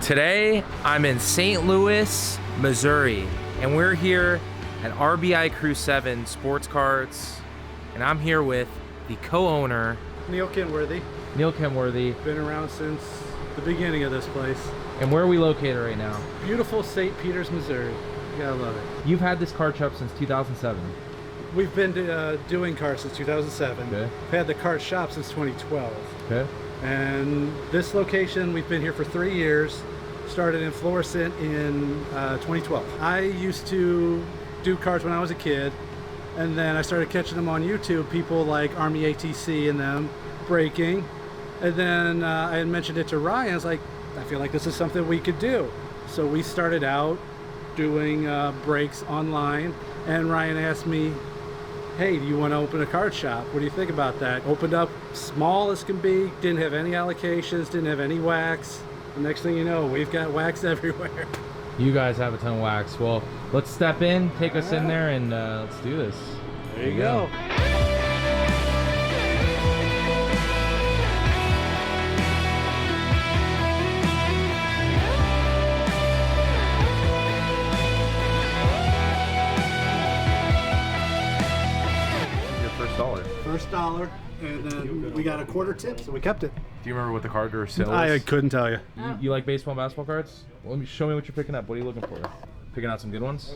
Today, I'm in St. Louis, Missouri, and we're here at RBI Crew 7 Sports Cards, and I'm here with the co-owner, Neil Kenworthy. Neil Kenworthy. Been around since the beginning of this place. And where are we located right now? Beautiful St. Peters, Missouri. You gotta love it. You've had this card shop since 2007. We've been doing cards since 2007. Okay. We've had the card shop since 2012. Okay. And this location, we've been here for 3 years. Started in Florissant in 2012. I used to do cards when I was a kid, and then I started catching them on YouTube, people like Army ATC and them breaking. And then I had mentioned it to Ryan. I was like, I feel like this is something we could do. So we started out doing breaks online, and Ryan asked me, hey, do you want to open a card shop? What do you think about that? Opened up small as can be, didn't have any allocations, didn't have any wax. The next thing you know, we've got wax everywhere. You guys have a ton of wax. Well, let's step in, take us in there, and let's do this. There you go. First dollar, and then we got a quarter tip, so we kept it. Do you remember what the card or sale I is? couldn't tell you. You like baseball and basketball cards? Well, show me what you're picking up. What are you looking for? Picking out some good ones?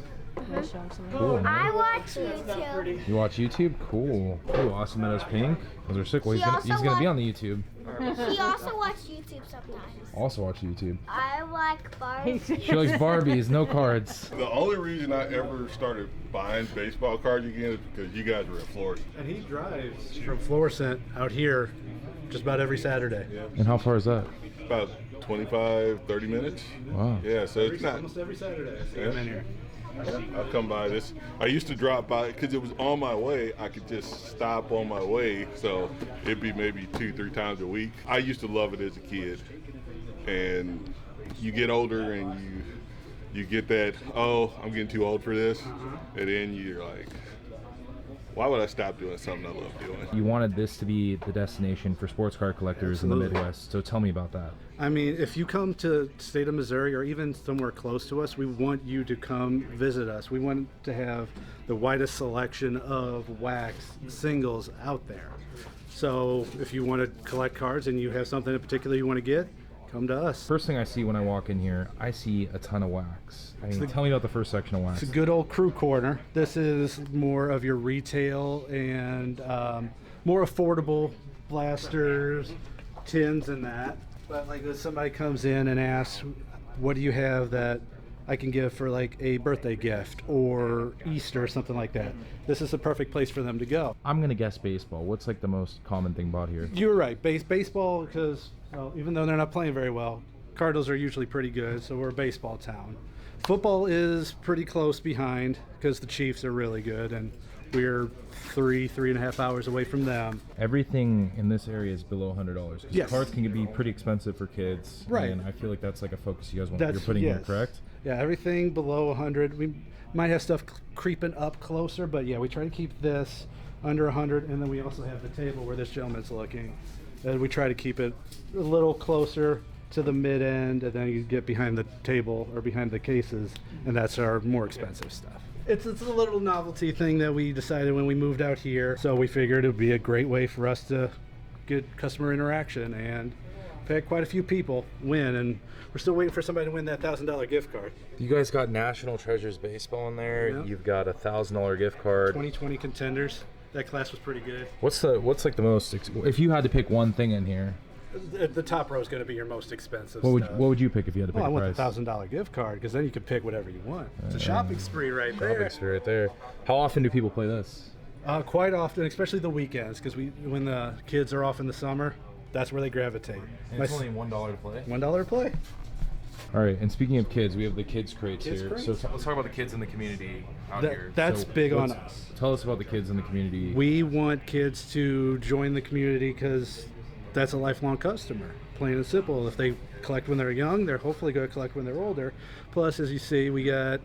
Cool. I watch YouTube. You watch YouTube? Cool. Ooh, Awesome Meadows Pink. Those are sick. Well, he's gonna be on the YouTube. She also watches YouTube sometimes. Also watch YouTube. I like Barbie. She likes Barbies, no cards. The only reason I ever started buying baseball cards again is because you guys were in Florida. And he drives from Florissant out here just about every Saturday. Yeah. And how far is that? About 25, 30 minutes. Wow. Yeah, so it's not. Almost every Saturday I see Yeah. him in here. I'll come by this. I used to drop by because it was on my way. I could just stop on my way, so it'd be maybe 2-3 times a week. I used to love it as a kid, and you get older and you get that, oh, I'm getting too old for this, and then you're like, why would I stop doing something I love doing? You wanted this to be the destination for sports card collectors in the Absolutely. Midwest, so tell me about that. I mean, if you come to the state of Missouri or even somewhere close to us, we want you to come visit us. We want to have the widest selection of wax singles out there. So if you want to collect cards and you have something in particular you want to get, come to us. First thing I see when I walk in here, I see a ton of wax. I mean, tell me about the first section of wax. It's a good old crew corner. This is more of your retail and more affordable blasters, tins, and that. But like if somebody comes in and asks, what do you have that I can give for like a birthday gift or Easter or something like that, this is the perfect place for them to go. I'm gonna guess baseball. What's like the most common thing bought here? You're right, baseball, because well, even though they're not playing very well, Cardinals are usually pretty good, so we're a baseball town. Football is pretty close behind because the Chiefs are really good, and we're 3.5 hours away from them. Everything in this area is below $100. Yes. Cards can be pretty expensive for kids. Right. And I feel like that's like a focus you guys want. That's- You're putting yes. here, correct? Yeah, everything below 100. We might have stuff creeping up closer, but yeah, we try to keep this under 100, and then we also have the table where this gentleman's looking. And we try to keep it a little closer to the mid end, and then you get behind the table or behind the cases, and that's our more expensive stuff. It's a little novelty thing that we decided when we moved out here, so we figured it would be a great way for us to get customer interaction, and we've had quite a few people win, and we're still waiting for somebody to win that $1,000 gift card. You guys got National Treasures baseball in there. Yeah. You've got a $1,000 gift card. 2020 contenders. That class was pretty good. What's like the most? If you had to pick one thing in here, The top row is going to be your most expensive what stuff. would you pick if you had to pick Well, I a want price? the $1,000 gift card because then you can pick whatever you want. It's a shopping spree right there. Obviously, right there. How often do people play this? Quite often, especially the weekends, because when the kids are off in the summer, that's where they gravitate. And it's only $1 to play. $1 to play. All right, and speaking of kids, we have the kids crates Kids here. crates? So let's talk about the kids in the community out here. That's So big on let's- us. Tell us about the kids in the community. We want kids to join the community because that's a lifelong customer. Plain and simple. If they collect when they're young, they're hopefully going to collect when they're older. Plus, as you see, we got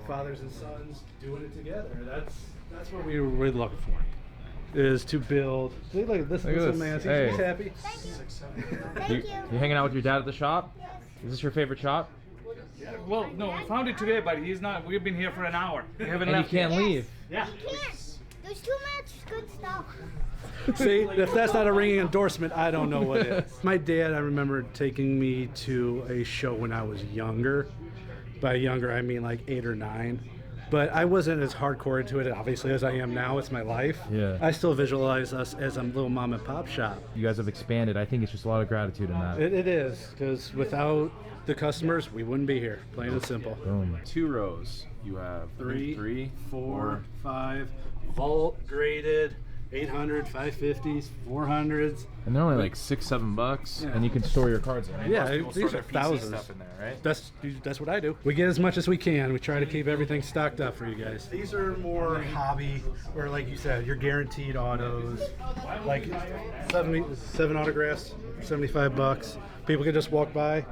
fathers and sons doing it together. That's what we were really looking for. Is to build. Look at this Look at little this. man. Hey. He's happy. Thank you. You hanging out with your dad at the shop? Is this your favorite shop? Well, no, we found it today, but he's not. We've been here for an hour. We haven't And you left can't yet. leave. Yeah. You can't. There's too much good stuff. See, if that's not a ringing endorsement, I don't know what is. My dad, I remember taking me to a show when I was younger. By younger, I mean like 8 or 9. But I wasn't as hardcore into it, obviously, as I am now. It's my life. Yeah. I still visualize us as a little mom and pop shop. You guys have expanded. I think it's just a lot of gratitude in that. It is, because without the customers, we wouldn't be here, plain and simple. Boom. 2 rows. You have 3, 4, 5, vault graded, 800, 550s, 400s. And they're only like $6-7, Yeah. and you can store your cards in. Right? Yeah, Most people these store are their PC thousands. stuff in there, right? That's what I do. We get as much as we can. We try to keep everything stocked up for you guys. These are more hobby, where like you said, you're guaranteed autos. Like 7 autographs, $75. People can just walk by,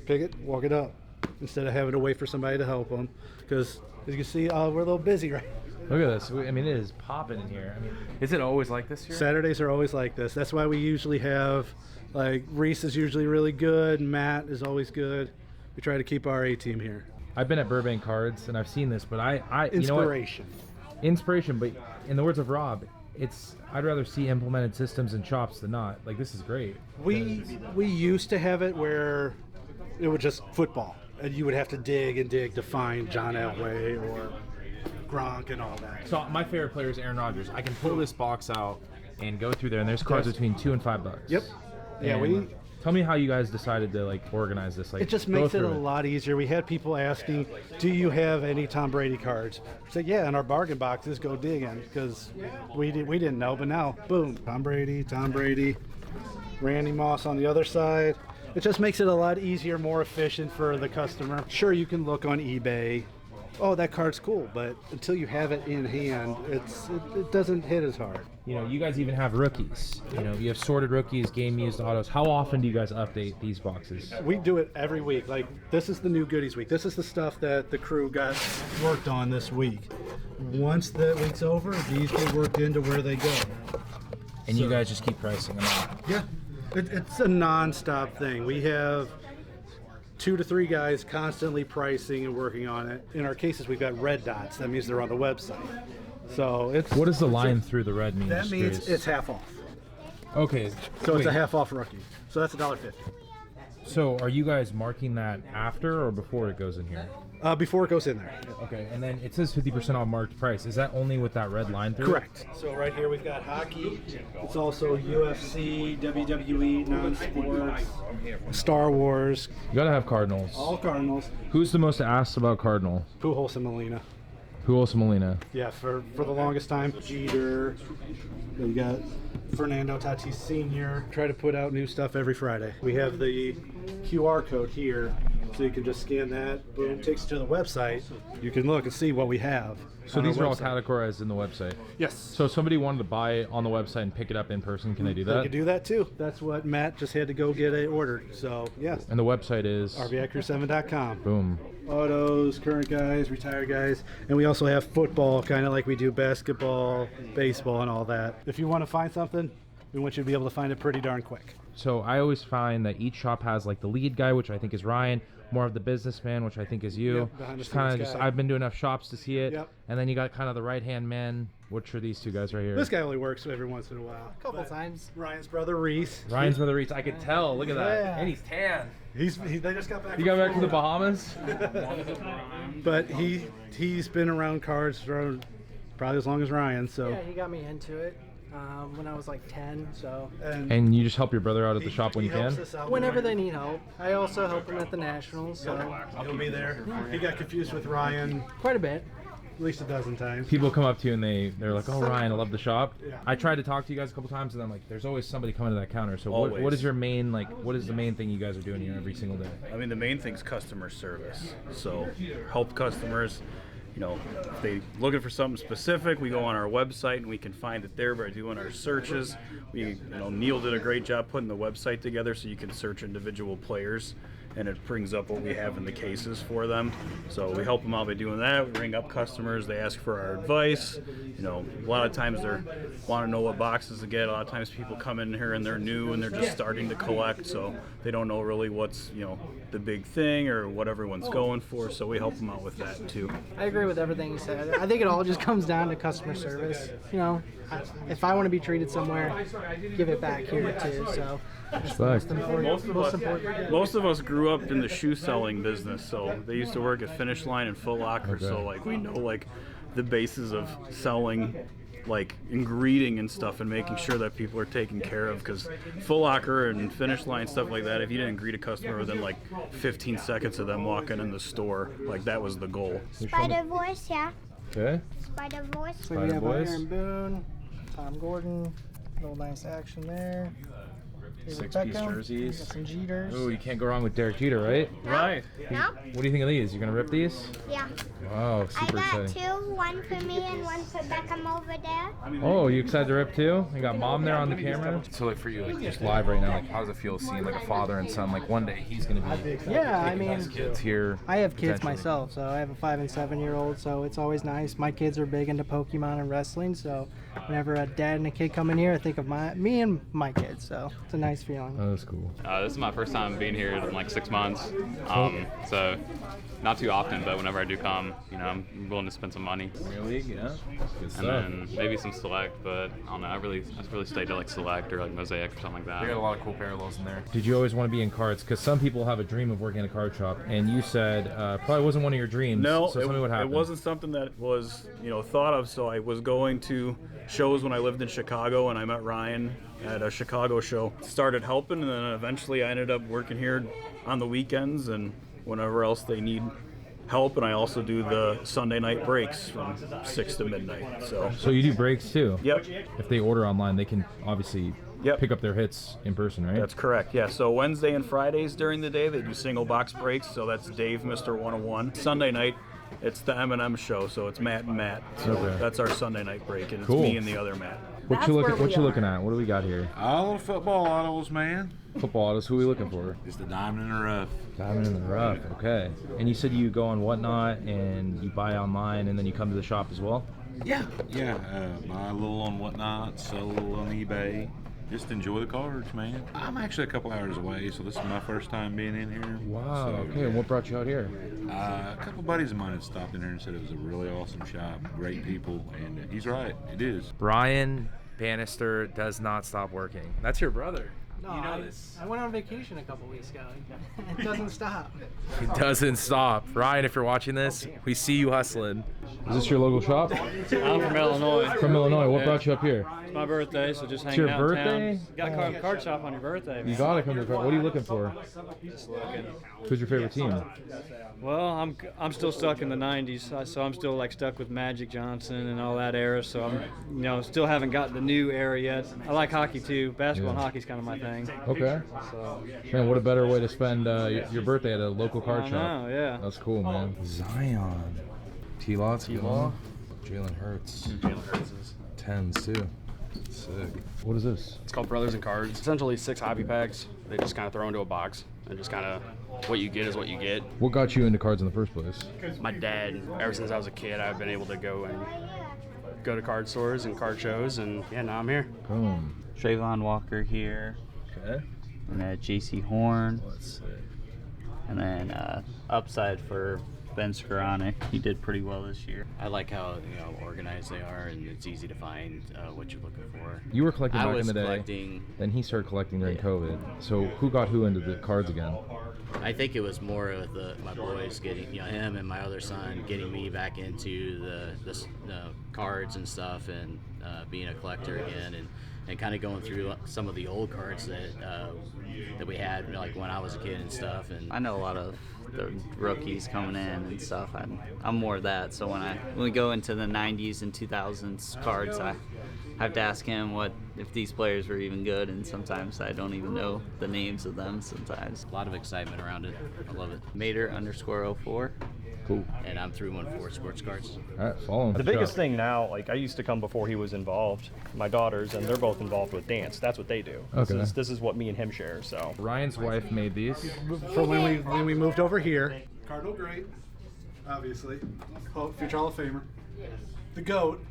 pick it, walk it up, instead of having to wait for somebody to help them. Because as you can see, we're a little busy right Look at this. I mean, it is popping in here. I mean, is it always like this here? Saturdays are always like this. That's why we usually have, like, Reese is usually really good. Matt is always good. We try to keep our A team here. I've been at Burbank Cards and I've seen this, but I you know what? Inspiration. Inspiration. But in the words of Rob, I'd rather see implemented systems and shops than not. Like, this is great. We used to have it where it was just football, and you would have to dig and dig to find John Elway or Gronk and all that. So my favorite player is Aaron Rodgers. I can pull this box out and go through there, and there's cards between $2 and $5. Yep. Yeah, And tell me how you guys decided to like organize this. Like, it just go makes it a through lot easier. We had people asking, "Do you have any Tom Brady cards?" I said, "Yeah, in our bargain boxes. Go digging," because we didn't know, but now, boom, Tom Brady, Randy Moss on the other side. It just makes it a lot easier, more efficient for the customer. Sure, you can look on eBay. Oh, that card's cool, but until you have it in hand, it doesn't hit as hard. You know, you guys even have rookies. You know, you have sorted rookies, game used autos. How often do you guys update these boxes? We do it every week. Like, this is the new goodies week. This is the stuff that the crew got worked on this week. Once the week's over, these get worked into where they go. And you guys just keep pricing them out. Yeah, it's a non-stop thing. We have 2 to 3 guys constantly pricing and working on it. In our cases, we've got red dots. That means they're on the website. So it's What does the line through the red mean? that Just means curious. it's half off. Okay. So it's wait, a half off rookie. So that's $1.50. So are you guys marking that after or before it goes in here? Before it goes in there. Okay, and then it says 50% off marked price. Is that only with that red line through? Correct. So right here we've got hockey. It's also UFC, WWE, non-sports, Star Wars, You gotta have Cardinals. all Cardinals. Who's the most asked about Cardinal? Pujols and Molina. Who else, Molina? Yeah, for the longest time. Jeter. We got Fernando Tatis Sr. Try to put out new stuff every Friday. We have the QR code here, so you can just scan that. Boom, takes you to the website. You can look and see what we have. So on our these are all website. categorized in the website. Yes. So if somebody wanted to buy on the website and pick it up in person, can they do They that? can do that too. That's what Matt just had to go get it ordered. So, yes. And the website is RBICrew7.com. boom. Autos, current guys, retired guys, and we also have football, kind of like we do basketball, baseball, and all that. If you want to find something, we want you to be able to find it pretty darn quick. So I always find that each shop has like the lead guy, which I think is Ryan, more of the businessman, which I think is you. Yep, behind the Just kind of scenes just guy. I've been to enough shops to see it. Yep. And then you got kind of the right hand man, which are these two guys right here. This guy only works every once in a while. Couple times. Ryan's brother Reese. Ryan's brother Reese. I could tell. Look at that. Yeah. And he's tan. They just got back. You got back from the Bahamas? But he's been around cards for probably as long as Ryan. So Yeah, he got me into it when I was like 10. So And you just help your brother out at the shop when you he helps can? us out whenever with they need help, I also help them at the Nationals. So He'll be there. He got confused with Ryan quite a bit. at least a dozen times. People come up to you and they're like, "Oh, Ryan, I love the shop." Yeah. I tried to talk to you guys a couple times, and I'm like, "There's always somebody coming to that counter." So what Always. is your main what is the main thing you guys are doing here every single day? I mean, the main thing's customer service. So help customers. You know, if they looking for something specific, we go on our website and we can find it there by doing our searches. Neil did a great job putting the website together so you can search individual players and it brings up what we have in the cases for them. So we help them out by doing that. We ring up customers, they ask for our advice. You know, a lot of times they want to know what boxes to get. A lot of times people come in here and they're new and they're just starting to collect, so they don't know really what's, you know, the big thing or what everyone's going for, so we help them out with that too. I agree with everything you said. I think it all just comes down to customer service. You know, if I want to be treated somewhere, give it back here too. So that's the most important. Most of us grew up in the shoe selling business, so they used to work at Finish Line and Foot Locker, so like we know like the basis of selling like and greeting and stuff and making sure that people are taken care of, because Foot Locker and Finish Line stuff like that, if you didn't greet a customer within like 15 seconds of them walking in the store, like that was the goal. Spider Voice, yeah. Okay. Spider Voice. So we have Boys. Aaron Boone, Tom Gordon, little nice action there. David 6-piece Beckham, jerseys. got some Jeters. Ooh, you can't go wrong with Derek Jeter, right? Right. No? What do you think of these? You gonna rip these? Yeah. Wow, I super got exciting. 2, one for me and one for Beckham over there. Oh, you excited to rip too? You got mom there on the camera. So like for you, like just live right now, like how does it feel seeing like a father and son? Like one day he's gonna be Yeah, I taking mean, his kids here. I have kids potentially. myself, so I have a 5 and 7-year-old, so it's always nice. My kids are big into Pokemon and wrestling, so whenever a dad and a kid come in here, I think of me and my kids, so it's a nice feeling. Oh, that's cool. This is my first time being here in like 6 months, so not too often, but whenever I do come, you know, I'm willing to spend some money. Premier League, yeah. Good stuff. And then maybe some Select, but I don't know, I really stayed to like Select or like Mosaic or something like that. They got a lot of cool parallels in there. Did you always want to be in cards? Because some people have a dream of working in a card shop, and you said probably wasn't one of your dreams. No, so tell me what it happened. wasn't something that was, you know, thought of. So I was going to shows when I lived in Chicago, and I met Ryan at a Chicago show. Started helping, and then eventually I ended up working here on the weekends and whenever else they need help. And I also do the Sunday night breaks from 6 to midnight. So you do breaks too? Yep. If they order online, they can obviously Yep. pick up their hits in person, right? That's correct, yeah. So Wednesday and Fridays during the day, they do single box breaks. So that's Dave, Mr. 101. Sunday night, it's the M&M show. So it's Matt and Matt. So Okay. that's our Sunday night break, and it's Cool. me and the other Matt. What you looking at? What do we got here? All the football autos, man. Football autos. Who are we looking for? It's the diamond in the rough. Diamond in the rough. Okay. And you said you go on Whatnot and you buy online and then you come to the shop as well? Yeah. Buy a little on Whatnot, sell a little on eBay. Just enjoy the cards, man. I'm actually a couple hours away, so this is my first time being in here. Wow. So, Okay. And what brought you out here? A couple buddies of mine had stopped in here and said it was a really awesome shop, great people, and he's right, it is. Brian Bannister does not stop working. That's your brother. No, You know this. I went on vacation a couple weeks ago. It doesn't stop. He doesn't stop. Ryan, if you're watching this, we see you hustling. Is this your local shop? I'm from Illinois. From Illinois. What brought you up here? It's my birthday, so just hanging your out birthday? in town. Got to come card shop on your birthday. You gotta come to the card. What are you looking for? Just looking. Who's your favorite team? Well, I'm still stuck in the '90s, so I'm still like stuck with Magic Johnson and all that era. So I'm, still haven't got the new era yet. I like hockey too. Basketball and hockey's kind of my thing. Okay. So Man, what a better way to spend your birthday at a local card I shop. know, yeah. That's cool, man. Zion. T-Law. Jalen Hurts. Jalen Hurts. 10s too. Sick. What is this? It's called Brothers and Cards. Essentially 6 hobby packs. They just kind of throw into a box and just kind of what you get is what you get. What got you into cards in the first place? My dad, ever since I was a kid, I've been able to go to card stores and card shows, and yeah, now I'm here. Boom. Trayvon Walker here. Okay. And then J.C. Horn. Let's see. And then upside for Ben Skoranek. He did pretty well this year. I like how organized they are, and it's easy to find what you're looking for. You were collecting back in the day. Collecting. Then he started collecting during COVID. So who got who into the cards again? I think it was more of my boys getting, him and my other son getting me back into the cards and stuff, and being a collector again, and kind of going through some of the old cards that we had, like when I was a kid and stuff. And I know a lot of the rookies coming in and stuff. I'm more of that. So when we go into the 90s and 2000s cards, I have to ask him if these players were even good, and sometimes I don't even know the names of them sometimes. A lot of excitement around it. I love it. Mater _04. Cool. And I'm 314 Sports Cards. All right, follow him. The biggest thing now, like I used to come before he was involved. My daughters, and they're both involved with dance. That's what they do. Okay. This is what me and him share. So Ryan's wife made these. For when we moved over here. Cardinal Great, obviously, future Hall of Famer. The GOAT,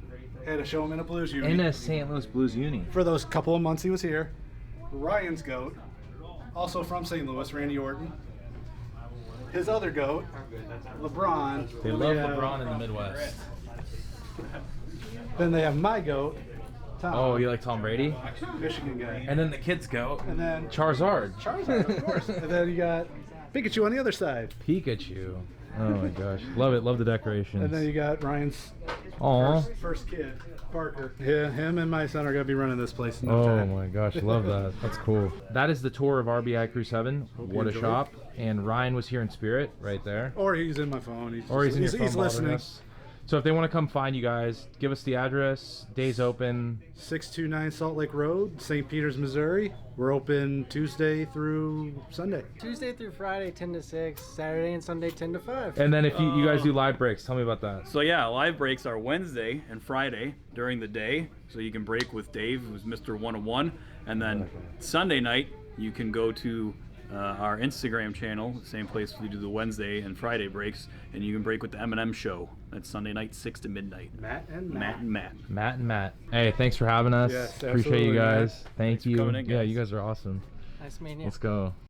had to show him in a Blues uni. In a St. Louis Blues uni. For those couple of months he was here. Ryan's GOAT, also from St. Louis, Randy Orton. His other GOAT, LeBron. They love LeBron in the Midwest. Then they have my GOAT, Tom. Oh, you like Tom Brady? Michigan guy. And then the kids GOAT. And then Charizard. Charizard, of course. And then you got Pikachu on the other side. Pikachu. Oh my gosh. Love it. Love the decorations. And then you got Ryan's first kid, Parker. Yeah, him and my son are going to be running this place in no time. Oh my gosh. Love that. That's cool. That is the tour of RBI Crew 7. What a enjoyed shop. And Ryan was here in spirit right there. Or he's in my phone. He's in your phone he's listening. So if they want to come find you guys, give us the address, days open. 629 Salt Lake Road, St. Peters, Missouri. We're open Tuesday through Sunday. Tuesday through Friday, 10 to 6. Saturday and Sunday, 10 to 5. And then if you guys do live breaks, tell me about that. So yeah, live breaks are Wednesday and Friday during the day. So you can break with Dave, who's Mr. 101. And then Sunday night, you can go to our Instagram channel, same place we do the Wednesday and Friday breaks, and you can break with the M&M show. That's Sunday night, 6 to midnight. Matt and Matt. Hey, thanks for having us. Yes, appreciate you guys. Thanks Thank you. for coming in, Yeah, guys. you guys are awesome. Nice meeting you. Let's go.